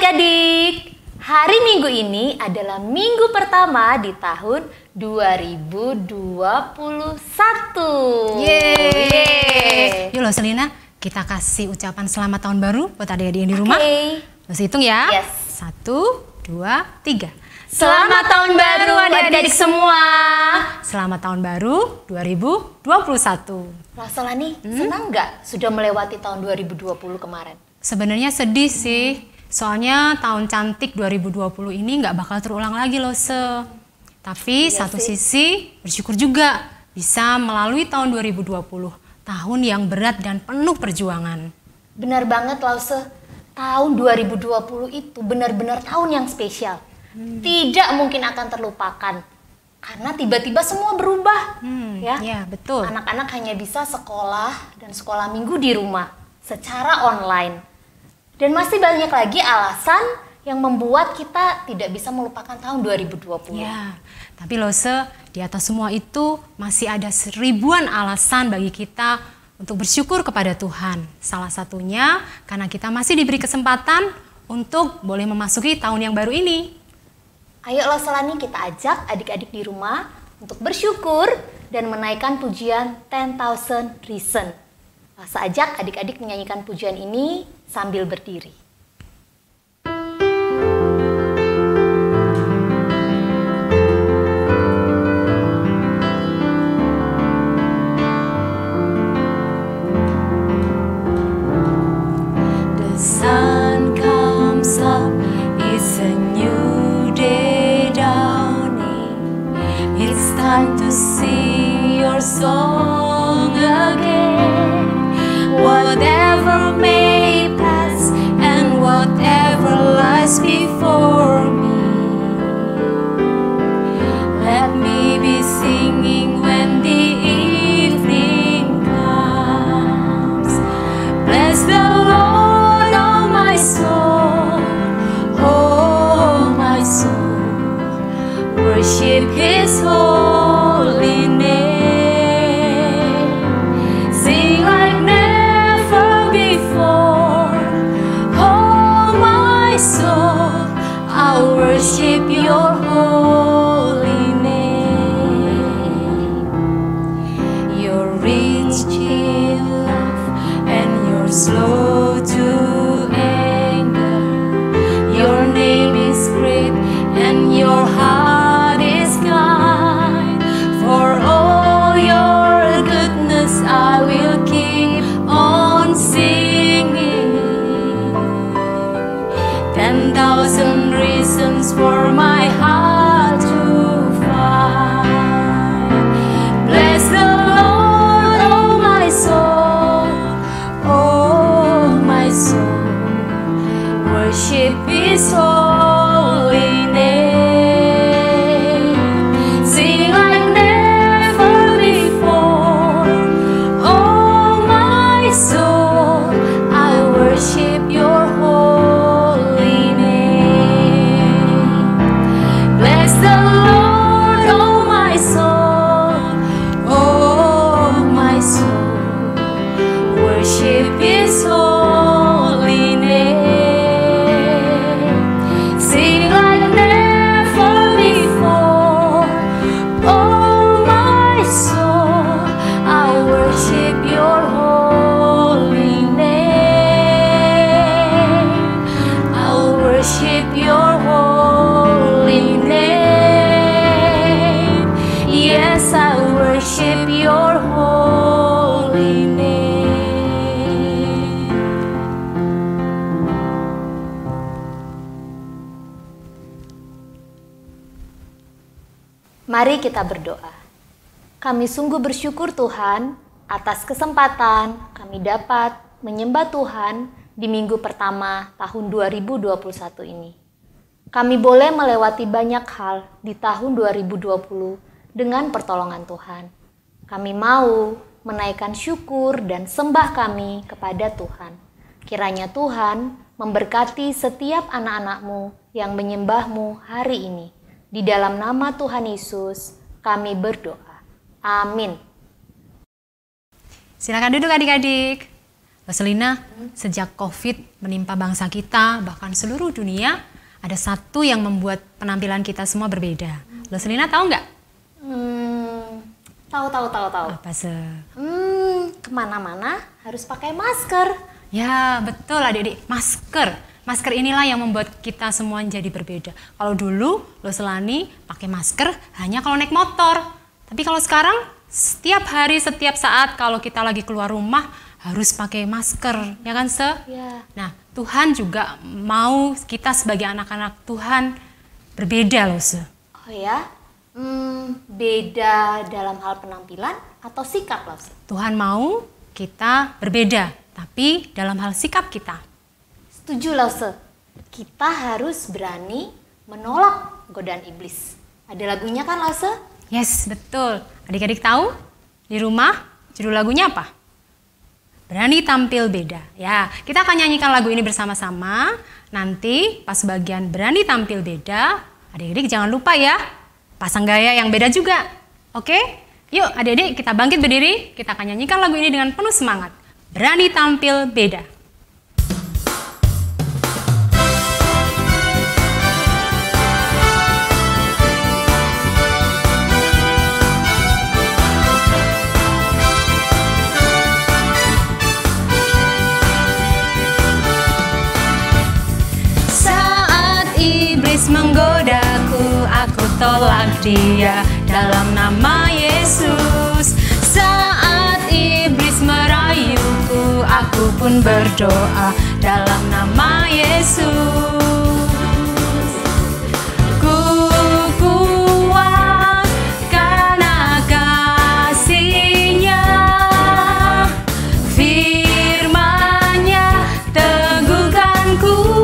adik-adik, hari Minggu ini adalah minggu pertama di tahun 2021. Yeay. Yuk loh Selina, kita kasih ucapan selamat tahun baru buat adik-adik yang di rumah. Masih hitung ya. Yes. 1, 2, 3. Selamat tahun baru adik-adik semua. Selamat tahun baru 2021. Rasulani, senang nggak sudah melewati tahun 2020 kemarin? Sebenarnya sedih sih, soalnya tahun cantik 2020 ini nggak bakal terulang lagi loh Tapi satu sisi bersyukur juga bisa melalui tahun 2020, tahun yang berat dan penuh perjuangan. Benar banget Lause, tahun 2020 itu benar-benar tahun yang spesial. Tidak mungkin akan terlupakan, karena tiba-tiba semua berubah. Ya, betul. Anak-anak hanya bisa sekolah dan sekolah minggu di rumah secara online. Dan masih banyak lagi alasan yang membuat kita tidak bisa melupakan tahun 2020. Ya, tapi Lose, di atas semua itu masih ada seribuan alasan bagi kita untuk bersyukur kepada Tuhan. Salah satunya karena kita masih diberi kesempatan untuk boleh memasuki tahun yang baru ini. Ayo Loselani, kita ajak adik-adik di rumah untuk bersyukur dan menaikkan pujian 10,000 Reason. Saya ajak adik-adik menyanyikan pujian ini sambil berdiri. The sun comes up, it's a new day dawning. It's time to sing your song again. Whatever may pass and whatever lies before me, let me be singing when the evening comes. Bless the Lord, oh my soul, worship His holy name. Worship your holy name. You're rich in love and you're slow to anger. Your name is great and your heart is kind. For all your goodness I will keep on singing. 10,000 reasons for my heart to find. Bless the Lord, oh my soul, worship His holy name. Sing like never before, oh my soul, I worship your holy name. Bless the Lord, oh my soul, worship His holy name. Sing like never before, oh my soul, I worship your holy name. I'll worship your holy name. Yes, I worship your holy name. Mari kita berdoa. Kami sungguh bersyukur Tuhan atas kesempatan kami dapat menyembah Tuhan di minggu pertama tahun 2021 ini. Kami boleh melewati banyak hal di tahun 2020 dengan pertolongan Tuhan. Kami mau menaikkan syukur dan sembah kami kepada Tuhan. Kiranya Tuhan memberkati setiap anak-anak-Mu yang menyembah-Mu hari ini. Di dalam nama Tuhan Yesus kami berdoa. Amin. Silakan duduk adik-adik. Selina, sejak COVID menimpa bangsa kita, bahkan seluruh dunia, ada satu yang membuat penampilan kita semua berbeda. Selina tahu nggak? Tahu. Apa se? Kemana-mana harus pakai masker. Ya, betul adik-adik, masker. Masker inilah yang membuat kita semua jadi berbeda. Kalau dulu Selani pakai masker hanya kalau naik motor. Tapi kalau sekarang, setiap hari, setiap saat kalau kita lagi keluar rumah, harus pakai masker, ya kan Se? Ya. Nah, Tuhan juga mau kita sebagai anak-anak Tuhan berbeda loh Se. Oh ya? Beda dalam hal penampilan atau sikap loh Se? Tuhan mau kita berbeda, tapi dalam hal sikap kita. Setuju loh Se. Kita harus berani menolak godaan iblis. Ada lagunya kan loh Se? Yes, betul. Adik-adik tahu? Di rumah judul lagunya apa? Berani tampil beda. Ya, kita akan nyanyikan lagu ini bersama-sama. Nanti pas bagian berani tampil beda, adik-adik jangan lupa ya, pasang gaya yang beda juga. Oke? Yuk adik-adik kita bangkit berdiri, kita akan nyanyikan lagu ini dengan penuh semangat. Berani tampil beda. Menggodaku, aku tolak dia dalam nama Yesus. Saat iblis merayuku, aku pun berdoa dalam nama Yesus. Ku kuat karena kasih-Nya, firman-Nya teguhkanku.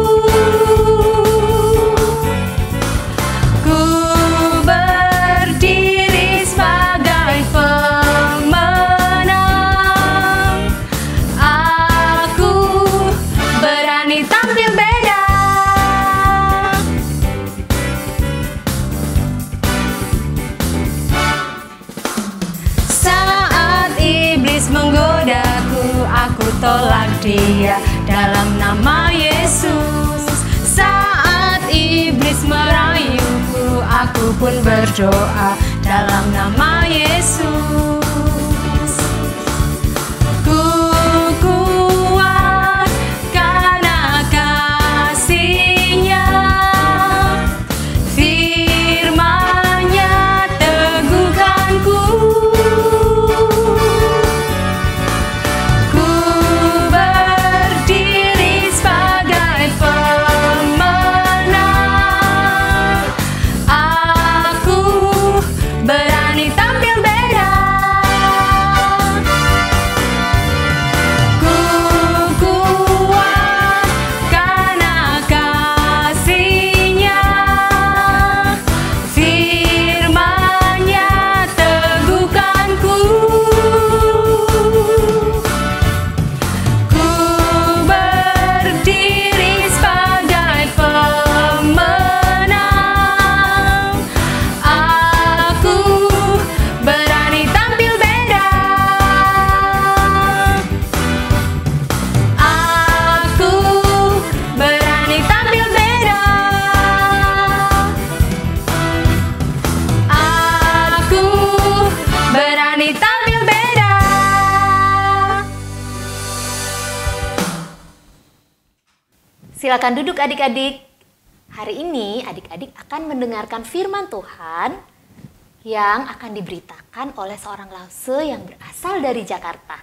Tolak dia dalam nama Yesus. Saat iblis merayuku, aku pun berdoa dalam nama Yesus. Ku kuat karena kasih-Nya, firman-Nya teguhkanku. Silakan duduk adik-adik. Hari ini adik-adik akan mendengarkan firman Tuhan yang akan diberitakan oleh seorang Lause yang berasal dari Jakarta.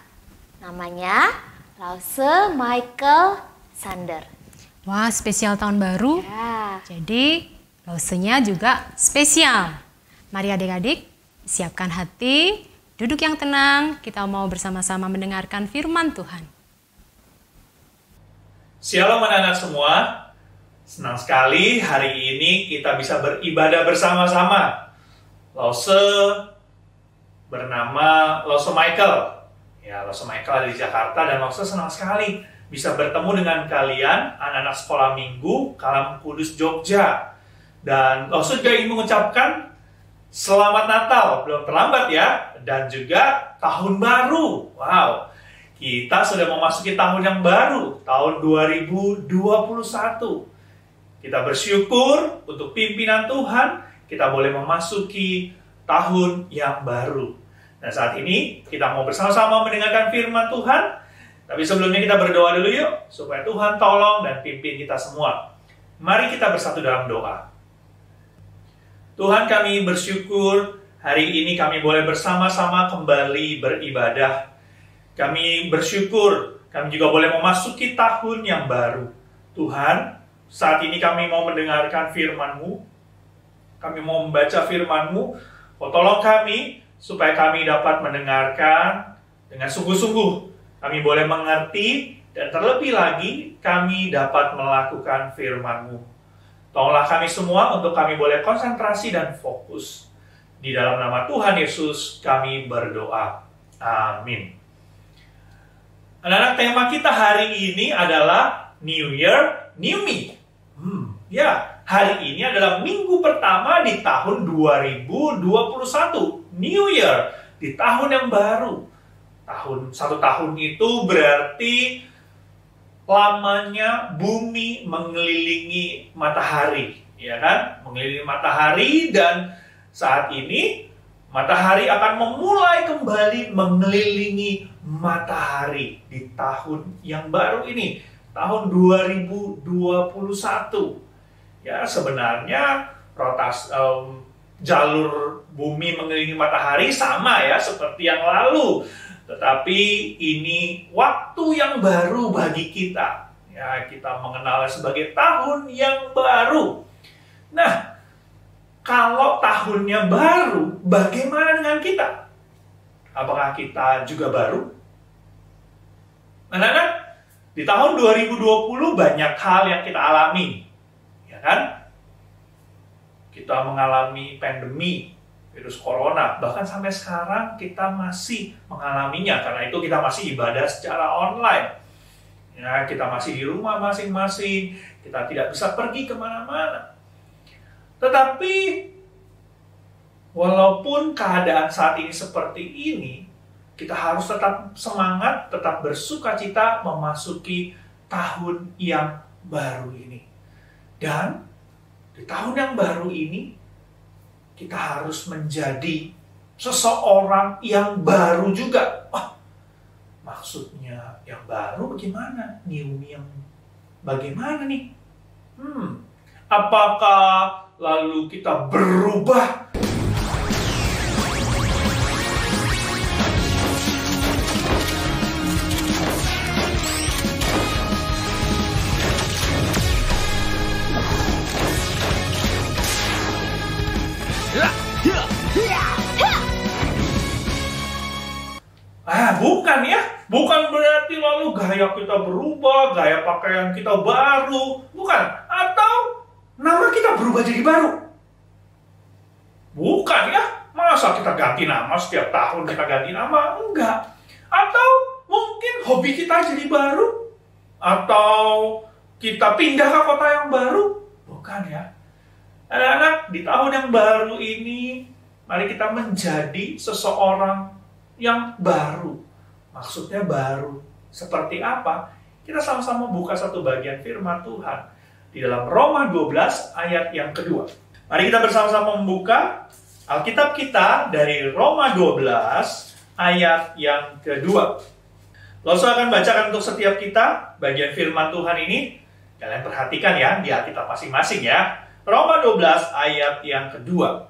Namanya Lause Michael Sander. Wah, spesial tahun baru. Ya. Jadi Lausenya juga spesial. Mari adik-adik siapkan hati, duduk yang tenang, kita mau bersama-sama mendengarkan firman Tuhan. Shalom anak-anak semua, senang sekali hari ini kita bisa beribadah bersama-sama. Lause bernama Lause Michael. Ya, Lause Michael ada di Jakarta dan Lause senang sekali bisa bertemu dengan kalian, anak-anak sekolah minggu Kalam Kudus Jogja. Dan Lause juga ingin mengucapkan Selamat Natal, belum terlambat ya, dan juga Tahun Baru. Wow. Kita sudah memasuki tahun yang baru, tahun 2021. Kita bersyukur untuk pimpinan Tuhan, kita boleh memasuki tahun yang baru. Nah, saat ini kita mau bersama-sama mendengarkan firman Tuhan. Tapi sebelumnya kita berdoa dulu yuk, supaya Tuhan tolong dan pimpin kita semua. Mari kita bersatu dalam doa. Tuhan, kami bersyukur hari ini kami boleh bersama-sama kembali beribadah. Kami bersyukur kami juga boleh memasuki tahun yang baru. Tuhan, saat ini kami mau mendengarkan firman-Mu. Kami mau membaca firman-Mu. Tolong kami supaya kami dapat mendengarkan dengan sungguh-sungguh. Kami boleh mengerti dan terlebih lagi kami dapat melakukan firman-Mu. Tolonglah kami semua untuk kami boleh konsentrasi dan fokus. Di dalam nama Tuhan Yesus kami berdoa. Amin. Anak-anak, tema kita hari ini adalah New Year, New Me. Ya, hari ini adalah minggu pertama di tahun 2021. New Year, di tahun yang baru. Satu tahun itu berarti lamanya bumi mengelilingi matahari. Ya kan? Mengelilingi matahari, dan saat ini matahari akan memulai kembali mengelilingi matahari di tahun yang baru ini. Tahun 2021. Ya, sebenarnya jalur bumi mengelilingi matahari sama ya seperti yang lalu. Tetapi ini waktu yang baru bagi kita. Ya, kita mengenalnya sebagai tahun yang baru. Nah, kalau tahunnya baru, bagaimana dengan kita? Apakah kita juga baru? Anak-anak, di tahun 2020 banyak hal yang kita alami. Ya kan? Kita mengalami pandemi virus corona, bahkan sampai sekarang kita masih mengalaminya. Karena itu kita masih ibadah secara online. Ya, kita masih di rumah masing-masing, kita tidak bisa pergi kemana-mana. Tetapi walaupun keadaan saat ini seperti ini, kita harus tetap semangat, tetap bersukacita memasuki tahun yang baru ini. Dan di tahun yang baru ini, kita harus menjadi seseorang yang baru juga. Maksudnya yang baru bagaimana? New yang bagaimana nih? Apakah lalu kita berubah? Bukan ya. Bukan berarti lalu gaya kita berubah, gaya pakaian kita baru. Bukan. Atau nama kita berubah jadi baru. Bukan ya. Masa kita ganti nama setiap tahun kita ganti nama? Enggak. Atau mungkin hobi kita jadi baru. Atau kita pindah ke kota yang baru. Bukan ya. Anak-anak, di tahun yang baru ini, mari kita menjadi seseorang yang baru. Maksudnya baru. Seperti apa? Kita sama-sama buka satu bagian firman Tuhan. Di dalam Roma 12 ayat yang kedua. Mari kita bersama-sama membuka Alkitab kita dari Roma 12 ayat yang kedua. Lalu saya akan bacakan untuk setiap kita bagian firman Tuhan ini. Kalian perhatikan ya di Alkitab masing-masing ya. Roma 12 ayat yang kedua.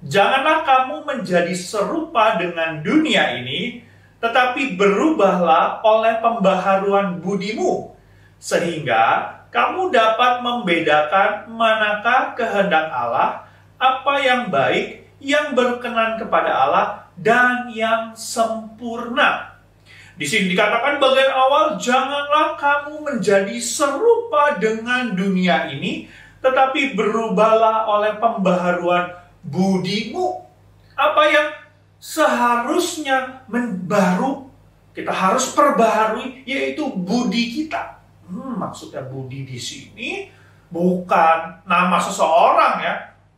Janganlah kamu menjadi serupa dengan dunia ini, tetapi berubahlah oleh pembaharuan budimu, sehingga kamu dapat membedakan manakah kehendak Allah, apa yang baik, yang berkenan kepada Allah, dan yang sempurna. Di sini dikatakan bagian awal, janganlah kamu menjadi serupa dengan dunia ini, tetapi berubahlah oleh pembaharuan budimu. Apa yang seharusnya baru, kita harus perbaharui, yaitu budi kita. Maksudnya budi di sini bukan nama seseorang ya.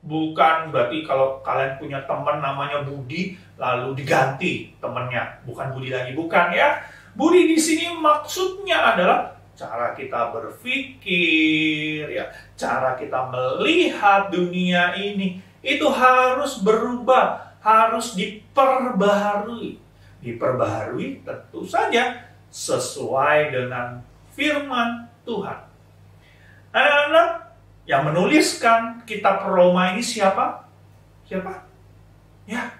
Bukan berarti kalau kalian punya teman namanya Budi, lalu diganti temannya. Bukan Budi lagi, bukan ya. Budi di sini maksudnya adalah cara kita berpikir, ya, cara kita melihat dunia ini itu harus berubah, harus diperbaharui. Diperbaharui tentu saja sesuai dengan firman Tuhan. Anak-anak, yang menuliskan kitab Roma ini siapa? Siapa? Ya,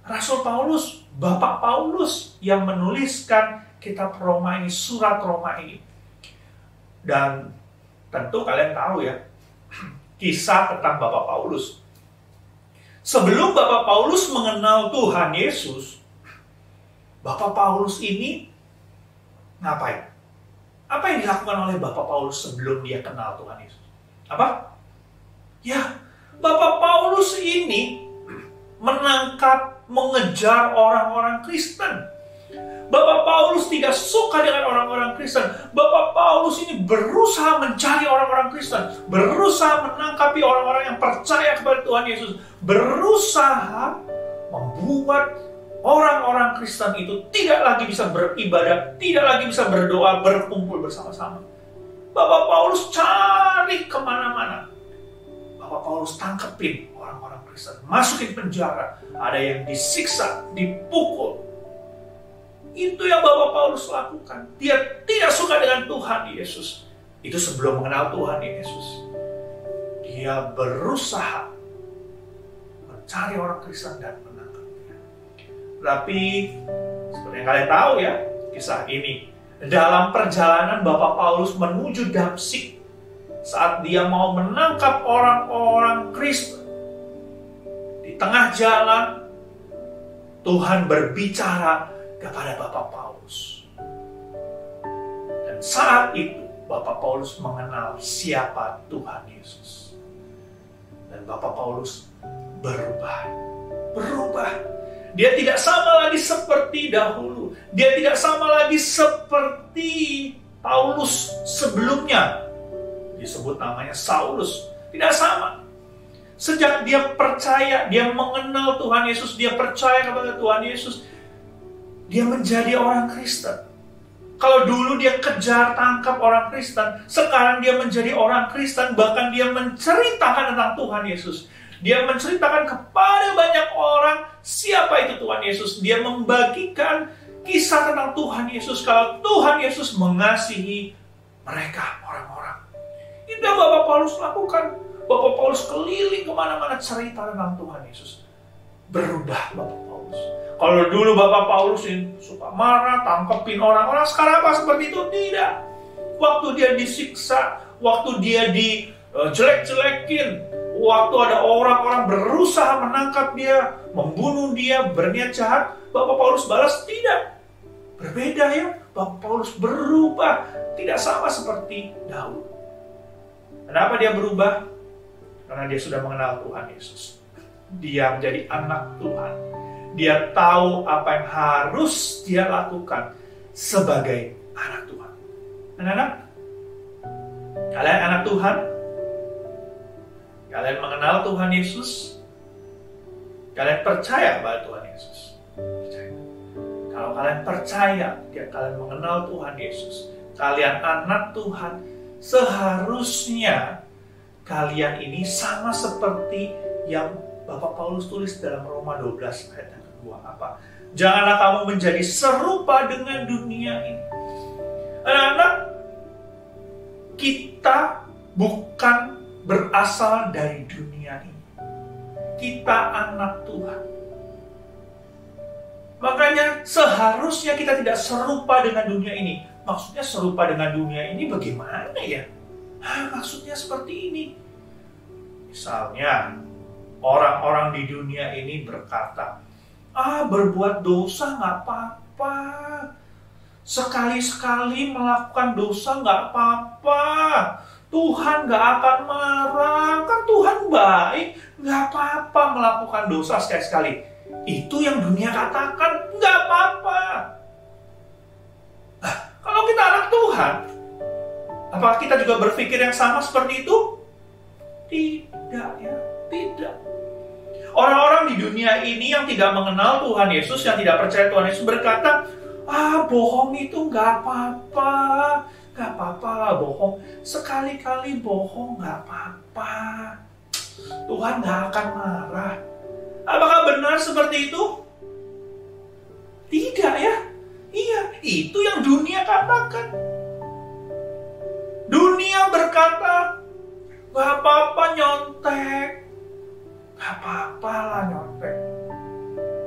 Rasul Paulus, Bapak Paulus yang menuliskan kitab Roma ini, surat Roma ini. Dan tentu kalian tahu ya, kisah tentang Bapak Paulus. Sebelum Bapak Paulus mengenal Tuhan Yesus, Bapak Paulus ini ngapain? Apa yang dilakukan oleh Bapak Paulus sebelum dia kenal Tuhan Yesus? Apa? Ya, Bapak Paulus ini menangkap, mengejar orang-orang Kristen. Bapak Paulus tidak suka dengan orang-orang Kristen. Bapak Paulus ini berusaha mencari orang-orang Kristen, berusaha menangkapi orang-orang yang percaya kepada Tuhan Yesus, berusaha membuat orang-orang Kristen itu tidak lagi bisa beribadah, tidak lagi bisa berdoa, berkumpul bersama-sama. Bapak Paulus cari kemana-mana. Bapak Paulus tangkepin orang-orang Kristen, masukin penjara, ada yang disiksa, dipukul. Itu yang Bapak Paulus lakukan. Dia tidak suka dengan Tuhan Yesus. Itu sebelum mengenal Tuhan Yesus. Dia berusaha mencari orang Kristen dan menangkapnya. Tapi seperti yang kalian tahu ya, kisah ini. Dalam perjalanan Bapak Paulus menuju Damsyik, saat dia mau menangkap orang-orang Kristen, di tengah jalan Tuhan berbicara kepada Bapak Paulus. Dan saat itu Bapak Paulus mengenal siapa Tuhan Yesus. Dan Bapak Paulus berubah. Dia tidak sama lagi seperti dahulu. Dia tidak sama lagi seperti Paulus sebelumnya. Disebut namanya Saulus. Tidak sama. Sejak dia percaya, dia mengenal Tuhan Yesus, dia percaya kepada Tuhan Yesus, dia menjadi orang Kristen. Kalau dulu dia kejar tangkap orang Kristen, sekarang dia menjadi orang Kristen, bahkan dia menceritakan tentang Tuhan Yesus. Dia menceritakan kepada banyak orang siapa itu Tuhan Yesus. Dia membagikan kisah tentang Tuhan Yesus, kalau Tuhan Yesus mengasihi mereka, orang-orang. Itu yang Bapak Paulus lakukan. Bapak Paulus keliling kemana-mana cerita tentang Tuhan Yesus. Berubah Bapak Paulus. Kalau dulu Bapak Paulus ini suka marah, tangkepin orang-orang, sekarang apa seperti itu? Tidak. Waktu dia disiksa, waktu dia dijelek-jelekin, waktu ada orang-orang berusaha menangkap dia, membunuh dia, berniat jahat, Bapak Paulus balas tidak. Berbeda ya, Bapak Paulus berubah, tidak sama seperti dahulu. Kenapa dia berubah? Karena dia sudah mengenal Tuhan Yesus. Dia menjadi anak Tuhan. Dia tahu apa yang harus dia lakukan sebagai anak Tuhan. Anak-anak, kalian anak Tuhan? Kalian mengenal Tuhan Yesus? Kalian percaya kepada Tuhan Yesus? Percaya. Kalau kalian percaya, kalian mengenal Tuhan Yesus, kalian anak Tuhan, seharusnya kalian ini sama seperti yang Bapak Paulus tulis dalam Roma 12 ayat yang kedua. Apa? Janganlah kamu menjadi serupa dengan dunia ini. Anak-anak, kita bukan berasal dari dunia ini. Kita anak Tuhan. Makanya seharusnya kita tidak serupa dengan dunia ini. Maksudnya serupa dengan dunia ini bagaimana ya? Maksudnya seperti ini. Misalnya, orang-orang di dunia ini berkata, berbuat dosa nggak apa-apa. Sekali-sekali melakukan dosa nggak apa-apa. Tuhan nggak akan marah. Kan Tuhan baik. Nggak apa-apa melakukan dosa sekali-sekali. Itu yang dunia katakan, nggak apa-apa. Kalau kita anak Tuhan, apakah kita juga berpikir yang sama seperti itu? Tidak ya, tidak. Orang-orang di dunia ini yang tidak mengenal Tuhan Yesus, yang tidak percaya Tuhan Yesus berkata, Bohong itu nggak apa-apa. Nggak apa-apa lah bohong. Sekali-kali bohong nggak apa-apa. Tuhan nggak akan marah. Apakah benar seperti itu? Tidak ya. Iya, itu yang dunia katakan. Dunia berkata, gak apa-apa nyontek. Gak apa-apa lah nyontek.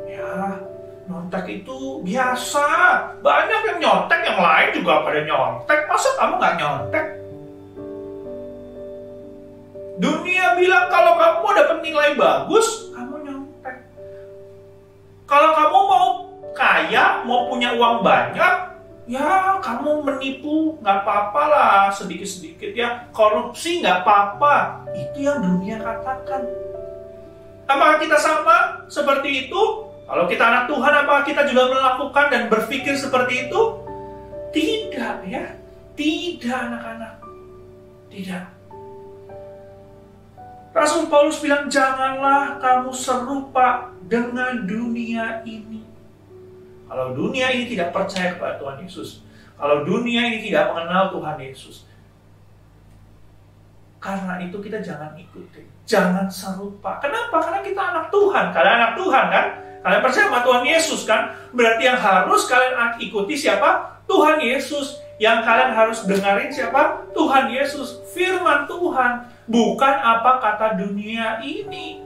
Ya, nyontek itu biasa. Banyak yang nyontek, yang lain juga pada nyontek. Masa kamu gak nyontek? Dunia bilang kalau kamu dapat nilai bagus, kamu nyontek. Kalau kamu mau kaya, mau punya uang banyak, ya kamu menipu, nggak apa-apa lah, sedikit-sedikit ya. Korupsi nggak apa-apa. Itu yang dunia katakan. Apakah kita sama seperti itu? Kalau kita anak Tuhan, apakah kita juga melakukan dan berpikir seperti itu? Tidak ya. Tidak anak-anak. Tidak. Rasul Paulus bilang, janganlah kamu serupa dengan dunia ini. Kalau dunia ini tidak percaya kepada Tuhan Yesus, kalau dunia ini tidak mengenal Tuhan Yesus, karena itu kita jangan ikuti, jangan serupa. Kenapa? Karena kita anak Tuhan. Kalian anak Tuhan kan? Kalian percaya sama Tuhan Yesus kan? Berarti yang harus kalian ikuti siapa? Tuhan Yesus. Yang kalian harus dengarin siapa? Tuhan Yesus. Firman Tuhan. Bukan apa kata dunia ini.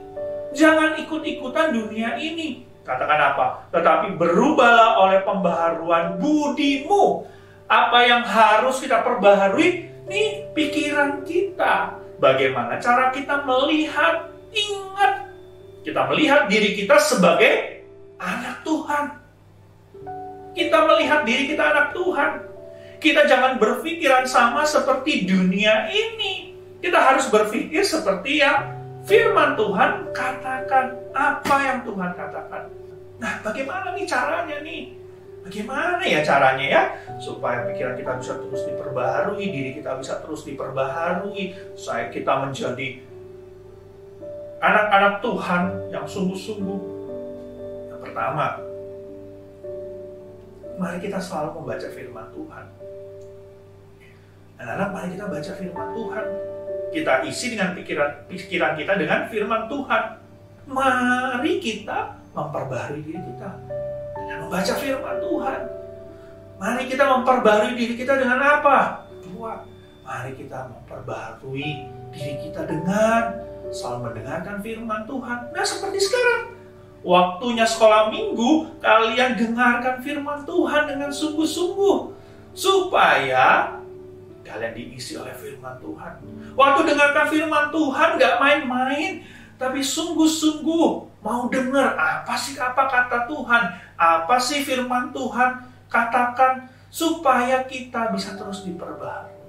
Jangan ikut-ikutan dunia ini. Katakan apa? Tetapi berubahlah oleh pembaharuan budimu. Apa yang harus kita perbaharui? Nih, pikiran kita. Bagaimana cara kita melihat? Ingat, kita melihat diri kita sebagai anak Tuhan. Kita melihat diri kita anak Tuhan. Kita jangan berpikiran sama seperti dunia ini. Kita harus berpikir seperti yang firman Tuhan katakan. Apa yang Tuhan katakan. Nah, bagaimana nih caranya nih? Bagaimana ya caranya ya? Supaya pikiran kita bisa terus diperbaharui, diri kita bisa terus diperbaharui, supaya kita menjadi anak-anak Tuhan yang sungguh-sungguh. Yang pertama, mari kita selalu membaca firman Tuhan. Anak-anak, mari kita baca firman Tuhan. Kita isi dengan pikiran kita dengan firman Tuhan. Mari kita memperbaharui diri kita dengan membaca firman Tuhan. Mari kita memperbaharui diri kita dengan apa? Kedua, mari kita memperbaharui diri kita dengan selalu mendengarkan firman Tuhan. Nah, seperti sekarang, waktunya sekolah minggu, kalian dengarkan firman Tuhan dengan sungguh-sungguh, supaya kalian diisi oleh firman Tuhan. Waktu dengarkan firman Tuhan, gak main-main, tapi sungguh-sungguh mau dengar apa kata Tuhan, apa sih firman Tuhan katakan, supaya kita bisa terus diperbaharui.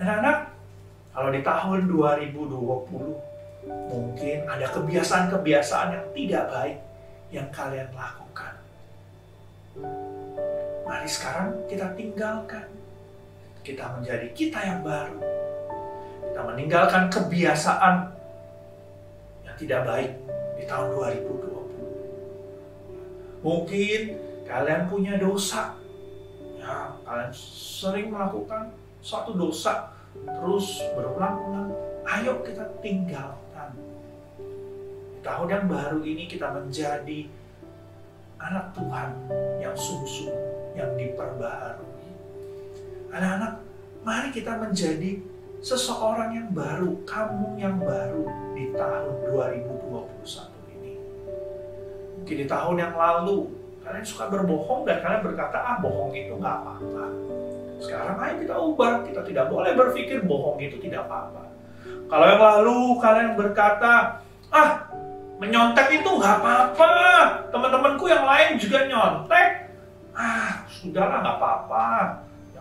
Anak-anak, kalau di tahun 2020 mungkin ada kebiasaan-kebiasaan yang tidak baik yang kalian lakukan. Mari sekarang kita tinggalkan. Kita menjadi kita yang baru. Kita meninggalkan kebiasaan yang tidak baik di tahun 2020. Mungkin kalian punya dosa. Ya, kalian sering melakukan suatu dosa terus berulang-ulang. Ayo kita tinggalkan. Di tahun yang baru ini kita menjadi anak Tuhan yang sungguh-sungguh, yang diperbaharui. Anak-anak, mari kita menjadi seseorang yang baru, kamu yang baru di tahun 2021 ini. Mungkin di tahun yang lalu, kalian suka berbohong dan kalian berkata, bohong itu gak apa-apa. Sekarang ayo kita ubah, kita tidak boleh berpikir bohong itu tidak apa-apa. Kalau yang lalu kalian berkata, menyontek itu gak apa-apa, teman-temanku yang lain juga nyontek, sudahlah gak apa-apa.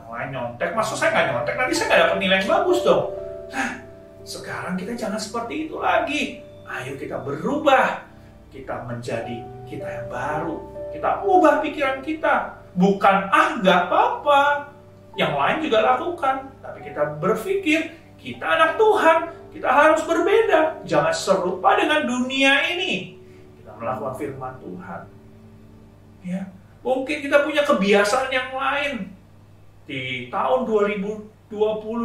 Lain nyontek, maksud saya nggak nyontek, nanti saya nggak dapat nilai yang bagus dong. Nah, sekarang kita jangan seperti itu lagi. Ayo kita berubah, kita menjadi kita yang baru. Kita ubah pikiran kita, bukan nggak apa-apa, yang lain juga lakukan, tapi kita berpikir kita anak Tuhan, kita harus berbeda, jangan serupa dengan dunia ini. Kita melakukan firman Tuhan. Ya, Mungkin kita punya kebiasaan yang lain di tahun 2020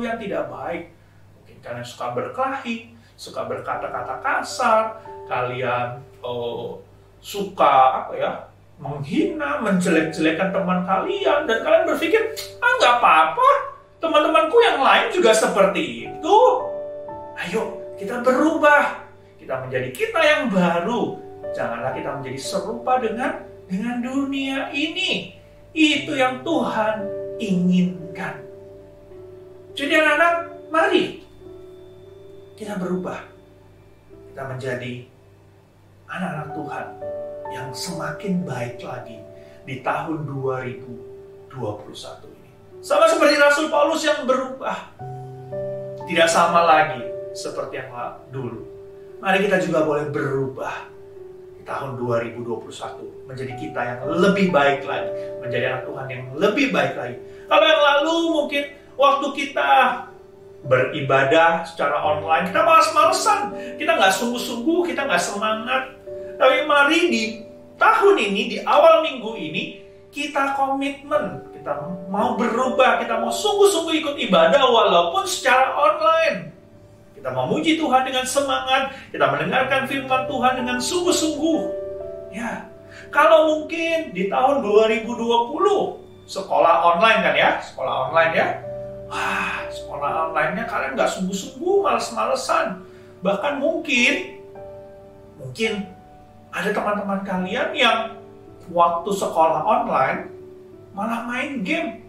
yang tidak baik. Mungkin kalian suka berkelahi, suka berkata-kata kasar, kalian suka menghina, menjelek-jelekan teman kalian, dan kalian berpikir, nggak apa-apa, teman-temanku yang lain juga seperti itu. Ayo, kita berubah, kita menjadi kita yang baru. Janganlah kita menjadi serupa dengan dunia ini. Itu yang Tuhan inginkan. Jadi anak-anak, mari kita berubah. Kita menjadi anak-anak Tuhan yang semakin baik lagi di tahun 2021 ini. Sama seperti Rasul Paulus yang berubah. Tidak sama lagi seperti yang dulu. Mari kita juga boleh berubah di tahun 2021 menjadi kita yang lebih baik lagi, menjadi anak Tuhan yang lebih baik lagi. Kalau yang lalu mungkin waktu kita beribadah secara online, kita malas-malesan, kita nggak sungguh-sungguh, kita nggak semangat. Tapi mari di tahun ini, di awal minggu ini, kita komitmen, kita mau berubah, kita mau sungguh-sungguh ikut ibadah walaupun secara online. Kita memuji Tuhan dengan semangat, kita mendengarkan firman Tuhan dengan sungguh-sungguh. Ya, kalau mungkin di tahun 2020, sekolah online kan ya, sekolah online ya. Wah, sekolah online-nya kalian nggak sungguh-sungguh, males-malesan. Bahkan mungkin ada teman-teman kalian yang waktu sekolah online malah main game.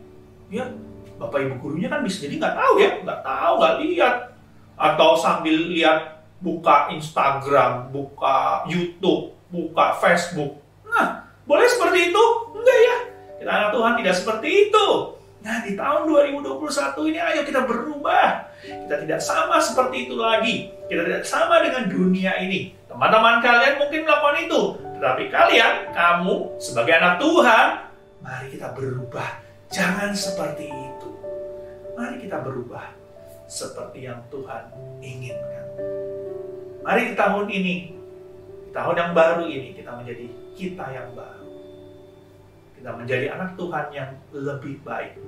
Ya, Bapak Ibu gurunya kan bisa jadi nggak tahu ya, nggak lihat. Atau sambil lihat buka Instagram, buka YouTube, buka Facebook. Nah, boleh seperti itu? Enggak ya. Kita anak Tuhan tidak seperti itu. Nah, di tahun 2021 ini ayo kita berubah. Kita tidak sama seperti itu lagi. Kita tidak sama dengan dunia ini. Teman-teman kalian mungkin melakukan itu. Tetapi kamu sebagai anak Tuhan, mari kita berubah. Jangan seperti itu. Mari kita berubah seperti yang Tuhan inginkan. Mari di tahun ini, di tahun yang baru ini, kita menjadi kita yang baru. Kita menjadi anak Tuhan yang lebih baik.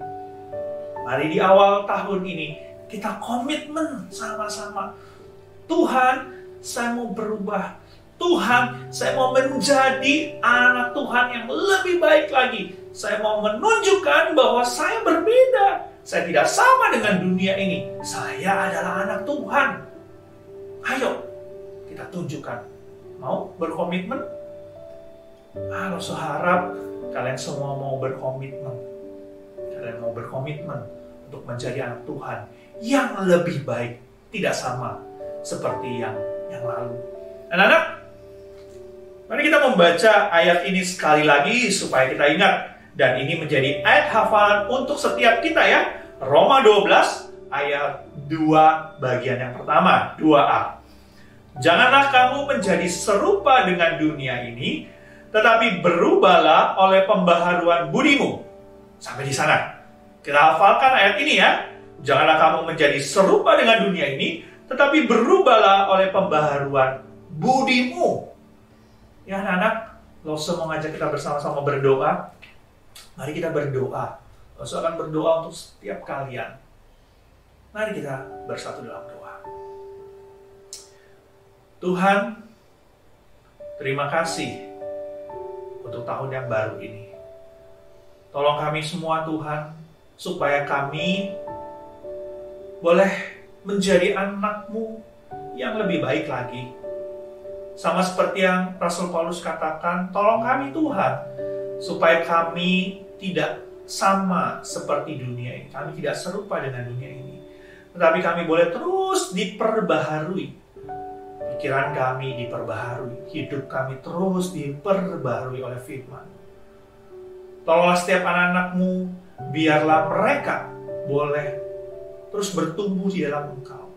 Mari di awal tahun ini, kita komitmen sama-sama. Tuhan, saya mau berubah. Tuhan, saya mau menjadi anak Tuhan yang lebih baik lagi. Saya mau menunjukkan bahwa saya berbeda. Saya tidak sama dengan dunia ini. Saya adalah anak Tuhan. Ayo, kita tunjukkan. Mau berkomitmen? Kalau seharap kalian semua mau berkomitmen. Kalian mau berkomitmen untuk menjadi anak Tuhan yang lebih baik. Tidak sama seperti yang lalu. Anak-anak, mari kita membaca ayat ini sekali lagi supaya kita ingat. Dan ini menjadi ayat hafalan untuk setiap kita ya. Roma 12 ayat 2 bagian yang pertama, 2a. Janganlah kamu menjadi serupa dengan dunia ini, tetapi berubahlah oleh pembaharuan budimu. Sampai di sana. Kita hafalkan ayat ini ya. Janganlah kamu menjadi serupa dengan dunia ini, tetapi berubahlah oleh pembaharuan budimu. Ya anak-anak, Lose mau ngajak kita bersama-sama berdoa. Mari kita berdoa. Lose akan berdoa untuk setiap kalian. Mari kita bersatu dalam doa. Tuhan, terima kasih untuk tahun yang baru ini. Tolong kami semua Tuhan, supaya kami boleh menjadi anak-Mu yang lebih baik lagi. Sama seperti yang Rasul Paulus katakan, tolong kami Tuhan, supaya kami tidak sama seperti dunia ini. Kami tidak serupa dengan dunia ini. Tetapi kami boleh terus diperbaharui. Pikiran kami diperbaharui. Hidup kami terus diperbaharui oleh firman. Tolonglah setiap anak-anak-Mu, biarlah mereka boleh terus bertumbuh di dalam Engkau.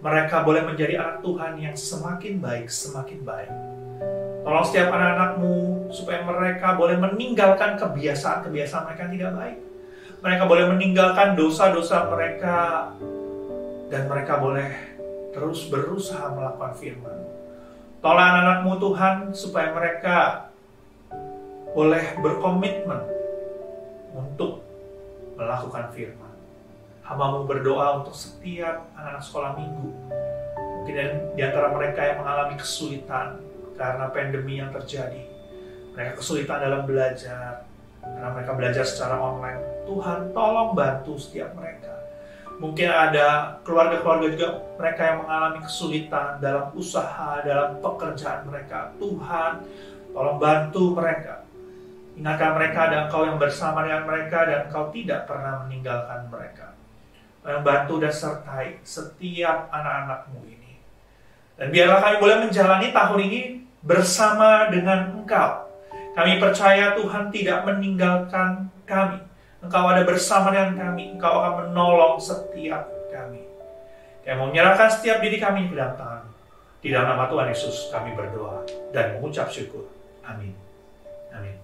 Mereka boleh menjadi anak Tuhan yang semakin baik, semakin baik. Tolong setiap anak-anak-Mu supaya mereka boleh meninggalkan kebiasaan-kebiasaan mereka yang tidak baik. Mereka boleh meninggalkan dosa-dosa mereka dan mereka boleh terus berusaha melakukan firman. Tolong anak-anak-Mu Tuhan supaya mereka boleh berkomitmen untuk melakukan firman. Hamba-Mu berdoa untuk setiap anak-anak sekolah minggu. Mungkin di antara mereka yang mengalami kesulitan karena pandemi yang terjadi. Mereka kesulitan dalam belajar, karena mereka belajar secara online. Tuhan, tolong bantu setiap mereka. Mungkin ada keluarga-keluarga juga mereka yang mengalami kesulitan dalam usaha, dalam pekerjaan mereka. Tuhan, tolong bantu mereka. Ingatkan mereka ada Engkau yang bersama dengan mereka dan Engkau tidak pernah meninggalkan mereka. Yang bantu dan sertai setiap anak-anak-Mu ini. Dan biarlah kami boleh menjalani tahun ini bersama dengan Engkau. Kami percaya Tuhan tidak meninggalkan kami. Engkau ada bersama dengan kami. Engkau akan menolong setiap kami. Kami mau menyerahkan setiap diri kami ke dalam tangan. Di dalam nama Tuhan Yesus kami berdoa dan mengucap syukur. Amin. Amin.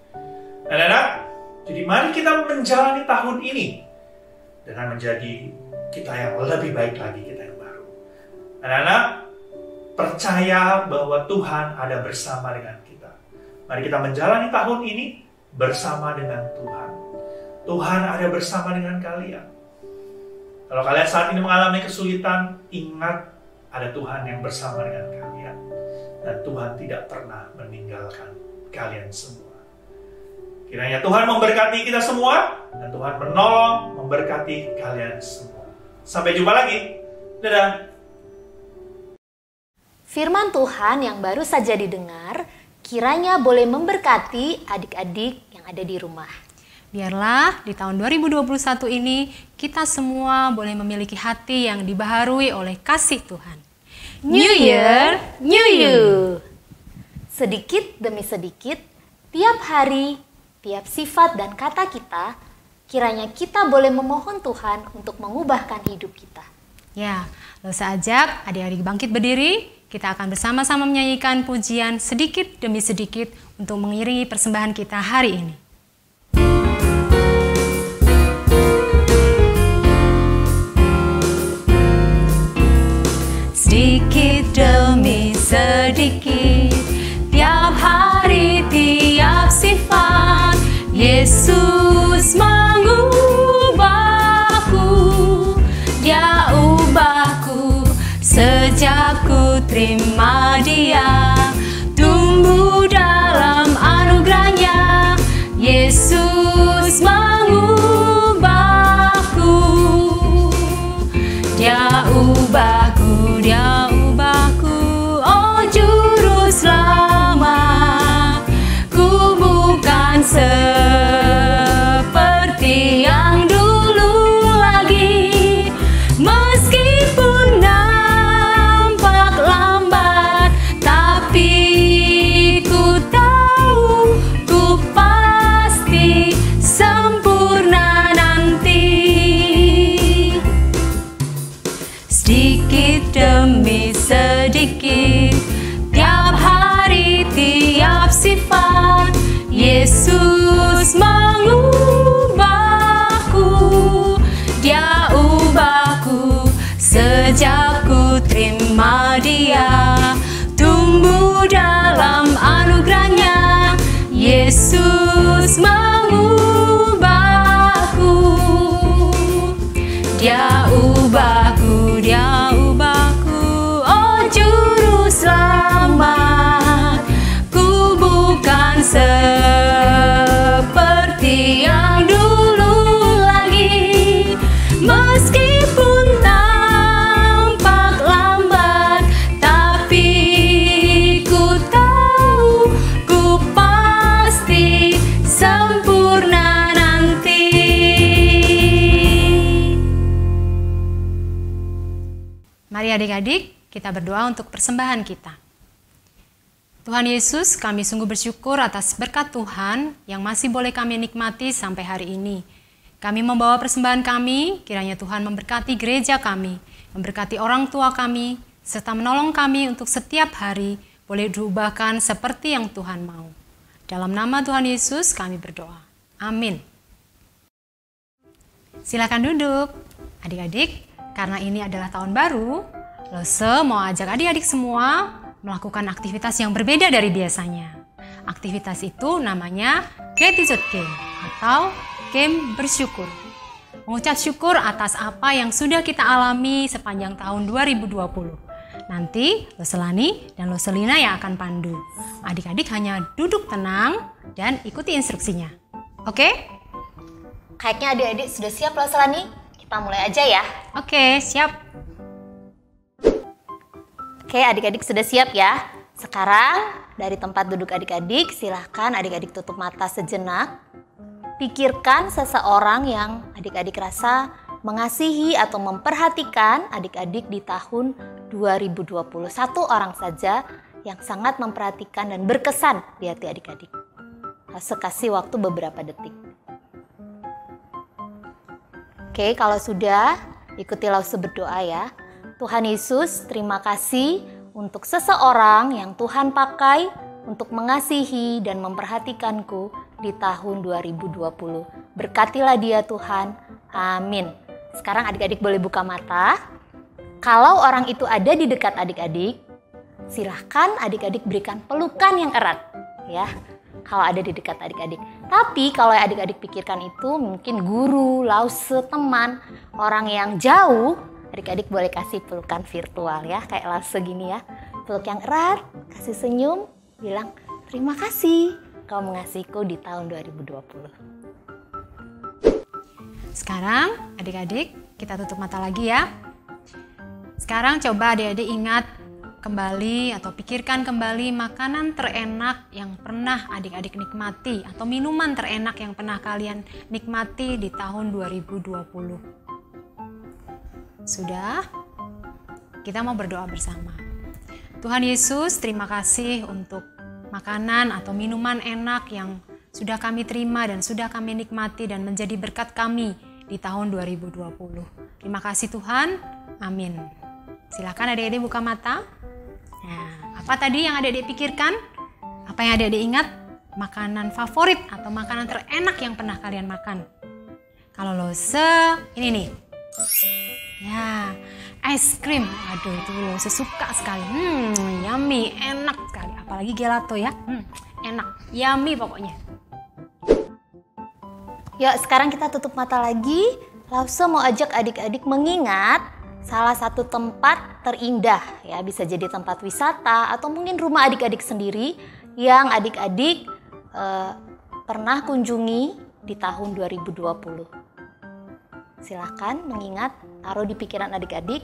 Anak-anak, jadi mari kita menjalani tahun ini dengan menjadi kita yang lebih baik lagi, kita yang baru. Anak-anak, percaya bahwa Tuhan ada bersama dengan kita. Mari kita menjalani tahun ini bersama dengan Tuhan. Tuhan ada bersama dengan kalian. Kalau kalian saat ini mengalami kesulitan, ingat ada Tuhan yang bersama dengan kalian. Dan Tuhan tidak pernah meninggalkan kalian semua. Kiranya Tuhan memberkati kita semua, dan Tuhan menolong, memberkati kalian semua. Sampai jumpa lagi. Dadah. Firman Tuhan yang baru saja didengar, kiranya boleh memberkati adik-adik yang ada di rumah. Biarlah di tahun 2021 ini, kita semua boleh memiliki hati yang dibaharui oleh kasih Tuhan. New Year, New You. Sedikit demi sedikit, tiap hari, tiap sifat dan kata kita, kiranya kita boleh memohon Tuhan untuk mengubahkan hidup kita. Ya, lalu saya ajak adik-adik bangkit berdiri, kita akan bersama-sama menyanyikan pujian sedikit demi sedikit untuk mengiringi persembahan kita hari ini. Sedikit demi sedikit, tiap hari, tiap sifat, Yesus mengubahku. Dia ubahku sejak ku terima Dia, tumbuh dalam anugerahnya. Yesus mengubahku. Dia ubahku, Dia ubahku. Oh Juru Selamat, ku bukan seperti yang dulu lagi. Meskipun nampak lambat, tapi ku tahu ku pasti sempurna nanti. Sedikit demi sedikit, tiap hari, tiap sifat, Yesus mengubahku. Dia ubahku sejak ku terima Dia, tumbuh dalam anugerahnya. Yesus mengubahku. Dia ubahku, Dia ubahku. Oh Juru Selamat, ku bukan seperti yang dulu lagi. Meskipun tampak lambat, tapi ku tahu ku pasti sempurna nanti. Mari adik-adik, kita berdoa untuk persembahan kita. Tuhan Yesus, kami sungguh bersyukur atas berkat Tuhan yang masih boleh kami nikmati sampai hari ini. Kami membawa persembahan kami, kiranya Tuhan memberkati gereja kami, memberkati orang tua kami, serta menolong kami untuk setiap hari boleh diubahkan seperti yang Tuhan mau. Dalam nama Tuhan Yesus kami berdoa. Amin. Silakan duduk. Adik-adik, karena ini adalah tahun baru, Lose mau ajak adik-adik semua melakukan aktivitas yang berbeda dari biasanya. Aktivitas itu namanya gratitude game atau game bersyukur. Mengucap syukur atas apa yang sudah kita alami sepanjang tahun 2020. Nanti Loselani dan Loselina yang akan pandu. Adik-adik hanya duduk tenang dan ikuti instruksinya. Oke? Kayaknya adik-adik sudah siap Loselani. Kita mulai aja ya. Oke, siap. Oke, adik-adik sudah siap ya. Sekarang dari tempat duduk adik-adik, silahkan adik-adik tutup mata sejenak. Pikirkan seseorang yang adik-adik rasa mengasihi atau memperhatikan adik-adik di tahun 2020. Satu orang saja yang sangat memperhatikan dan berkesan di hati adik-adik. Kasih waktu beberapa detik. Oke, kalau sudah, ikutilah berdoa ya. Tuhan Yesus, terima kasih untuk seseorang yang Tuhan pakai untuk mengasihi dan memperhatikanku di tahun 2020. Berkatilah dia Tuhan. Amin. Sekarang adik-adik boleh buka mata. Kalau orang itu ada di dekat adik-adik, silahkan adik-adik berikan pelukan yang erat. Ya, kalau ada di dekat adik-adik. Tapi kalau yang adik-adik pikirkan itu mungkin guru, lause, teman, orang yang jauh, adik-adik boleh kasih pelukan virtual ya, kayak lause gini ya. Peluk yang erat, kasih senyum, bilang terima kasih kau mengasihiku di tahun 2020. Sekarang adik-adik kita tutup mata lagi ya. Sekarang coba adik-adik ingat kembali atau pikirkan kembali makanan terenak yang pernah adik-adik nikmati atau minuman terenak yang pernah kalian nikmati di tahun 2020. Sudah? Kita mau berdoa bersama. Tuhan Yesus, terima kasih untuk makanan atau minuman enak yang sudah kami terima dan sudah kami nikmati dan menjadi berkat kami di tahun 2020. Terima kasih Tuhan. Amin. Silakan adik-adik buka mata. Nah, apa tadi yang adik-adik pikirkan? Apa yang adik-adik ingat? Makanan favorit atau makanan terenak yang pernah kalian makan? Kalau Lose, ini nih. Ya, es krim. Aduh, itu Lose suka sekali. Yummy, enak sekali. Apalagi gelato ya. Enak, yummy pokoknya. Yuk, sekarang kita tutup mata lagi. Lause mau ajak adik-adik mengingat salah satu tempat terindah ya, bisa jadi tempat wisata atau mungkin rumah adik-adik sendiri yang adik-adik pernah kunjungi di tahun 2020. Silahkan mengingat, taruh di pikiran adik-adik.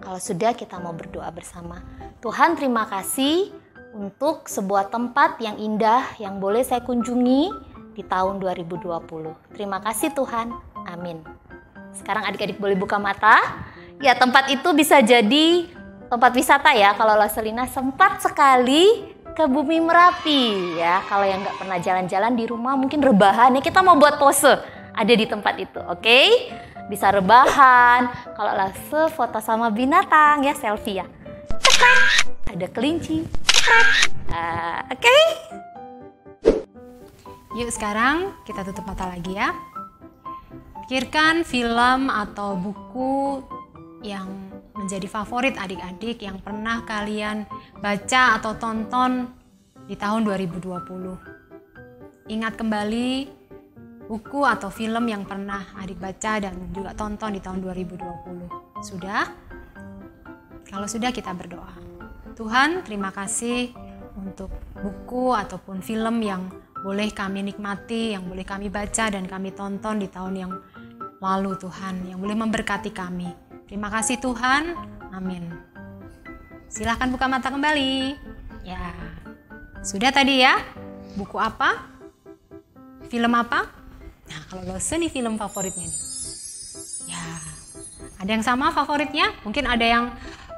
Kalau sudah, kita mau berdoa bersama. Tuhan, terima kasih untuk sebuah tempat yang indah yang boleh saya kunjungi di tahun 2020. Terima kasih Tuhan. Amin. Sekarang adik-adik boleh buka mata. Ya, tempat itu bisa jadi tempat wisata ya. Kalau Loselina sempat sekali ke Bumi Merapi ya. Kalau yang nggak pernah jalan-jalan di rumah mungkin rebahan ya, kita mau buat pose ada di tempat itu, oke? Bisa rebahan. Kalau Lose foto sama binatang ya, selfie ya. Cekrek, ada kelinci. Cekrek. Oke? Yuk sekarang kita tutup mata lagi ya. Pikirkan film atau buku yang menjadi favorit adik-adik yang pernah kalian baca atau tonton di tahun 2020. Ingat kembali buku atau film yang pernah adik baca dan juga tonton di tahun 2020. Sudah? Kalau sudah, kita berdoa. Tuhan, terima kasih untuk buku ataupun film yang boleh kami nikmati, yang boleh kami baca dan kami tonton di tahun yang lalu Tuhan, yang boleh memberkati kami. Terima kasih Tuhan. Amin. Silahkan buka mata kembali. Ya, sudah tadi ya? Buku apa? Film apa? Nah, kalau Lose nih film favoritnya nih. Ya, ada yang sama favoritnya? Mungkin ada yang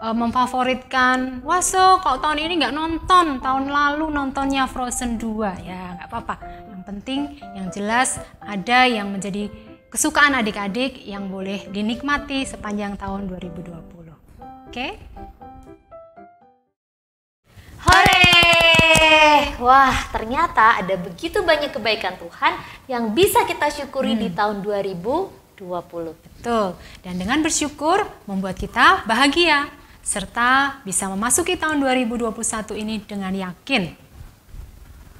memfavoritkan, wah so, kalau tahun ini nggak nonton, tahun lalu nontonnya Frozen 2. Ya, nggak apa-apa. Yang penting, yang jelas ada yang menjadi kesukaan adik-adik yang boleh dinikmati sepanjang tahun 2020. Oke? Hore! Wah, ternyata ada begitu banyak kebaikan Tuhan yang bisa kita syukuri di tahun 2020. Betul. Dan dengan bersyukur membuat kita bahagia serta bisa memasuki tahun 2021 ini dengan yakin.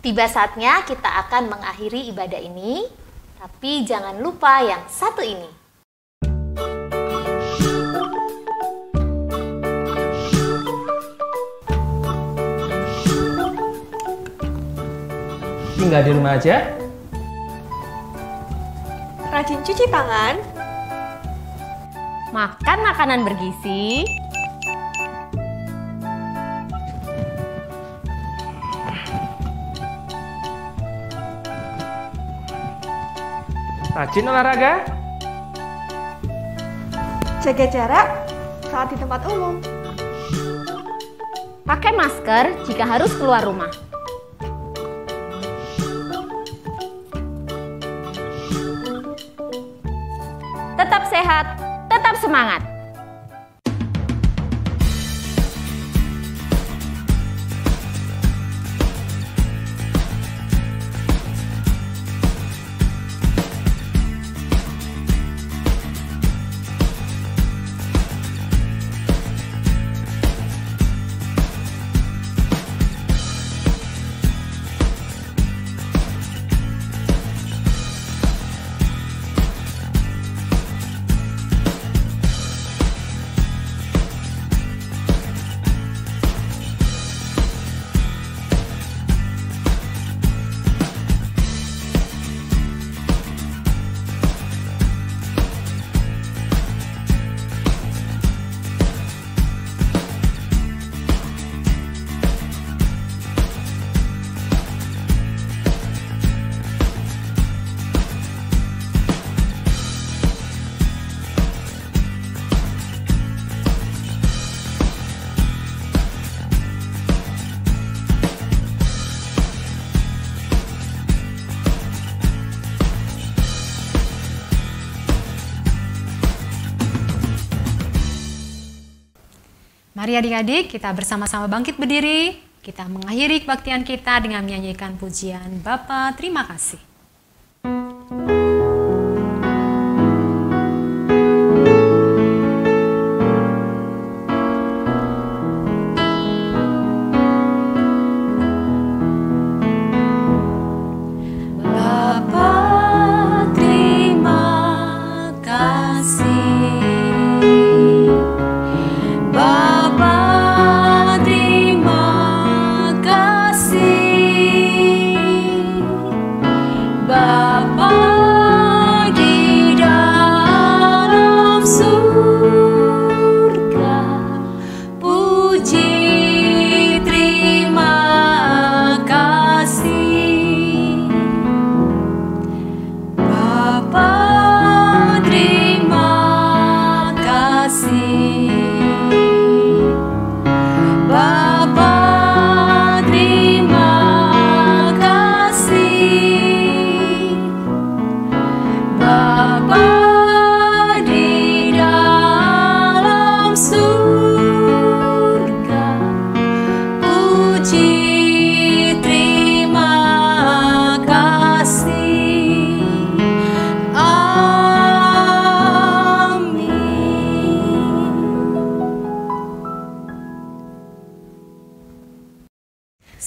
Tiba saatnya kita akan mengakhiri ibadah ini, tapi jangan lupa yang satu ini. Tinggal di rumah aja. Rajin cuci tangan. Makan makanan bergizi. Rajin olahraga. Jaga jarak saat di tempat umum. Pakai masker jika harus keluar rumah. Tetap sehat, tetap semangat. Mari adik-adik, kita bersama-sama bangkit berdiri. Kita mengakhiri kebaktian kita dengan menyanyikan pujian Bapa Terima Kasih.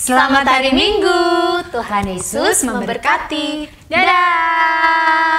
Selamat hari Minggu, Tuhan Yesus memberkati. Dadah!